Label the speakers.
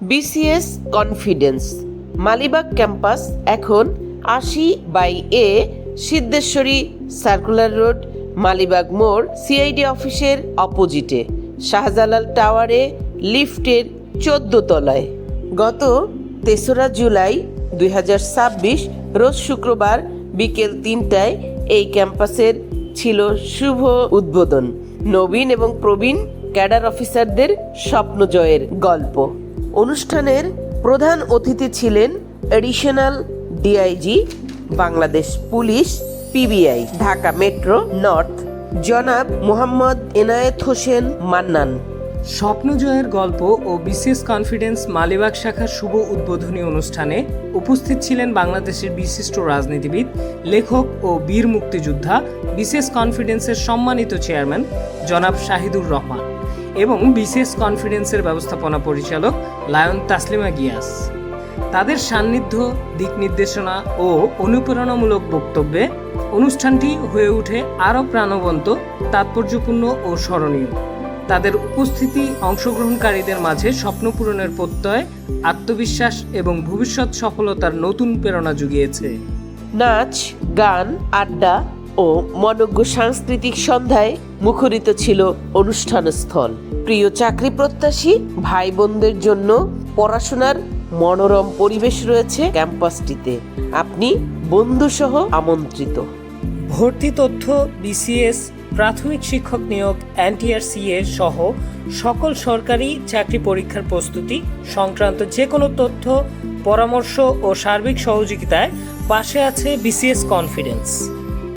Speaker 1: BCS confidence Malibagh campus এখন 80/A Siddheshwari circular road, Malibagh মোড়, CID অফিসের অপোজিটে, শাহজালাল টাওয়ারে, লিফটের 14 তলায়। গত 3রা জুলাই 2026 রোজ শুক্রবার বিকেল 3টায় এই ক্যাম্পাসের ছিল শুভ উদ্বোধন। নবীন এবং প্রবীণ ক্যাডার অফিসারদের স্বপ্ন জয়ের গল্প। অনুষ্ঠানের প্রধান অতিথি ছিলেন additional DIG, Bangladesh police, PBI, Dhaka metro north, জনাব মোহাম্মদ এনায়েত হোসেন মান্নান।
Speaker 2: স্বপ্নজয়ের গল্প ও বিসিএস কনফিডেন্স মালিবাগ শাখার শুভ উদ্বোধনী অনুষ্ঠানে উপস্থিত ছিলেন বাংলাদেশের বিশিষ্ট রাজনীতিবিদ, লেখক ও বীর মুক্তিযোদ্ধা, বিসিএস কনফিডেন্সের সম্মানিত চেয়ারম্যান জনাব শাহিদুর রহমান এবং বিসিএস কনফিডেন্সের ব্যবস্থাপনা পরিচালক লায়ন তাসলিমা গিয়াস। তাদের সান্নিধ্য, দিক নির্দেশনা ও অনুপ্রেরণামূলক বক্তব্যে অনুষ্ঠানটি হয়ে ওঠে আরও প্রাণবন্ত, তাৎপর্যপূর্ণ ও স্মরণীয়। তাদের উপস্থিতি অংশগ্রহণকারীদের মাঝে স্বপ্ন পূরণের প্রত্যয়, আত্মবিশ্বাস এবং ভবিষ্যৎ সফলতার নতুন প্রেরণা জুগিয়েছে।
Speaker 1: নাচ, গান, আড্ডা ও মনোজ্ঞ সাংস্কৃতিক সন্ধ্যায় মুখরিত ছিল অনুষ্ঠানস্থল। প্রিয় চাকরি প্রত্যাশী ভাই বোনদের জন্য পড়াশোনার মনোরম পরিবেশ রয়েছে ক্যাম্পাসটিতে। আপনি বন্ধুসহ আমন্ত্রিত।
Speaker 2: ভর্তি তথ্য, বিসিএস, প্রাথমিক শিক্ষক নিয়োগ, এনটিআরসিএ সহ সকল সরকারি চাকরি পরীক্ষার প্রস্তুতি সংক্রান্ত যে কোনো তথ্য, পরামর্শ ও সার্বিক সহযোগিতায় পাশে আছে বিসিএস কনফিডেন্স।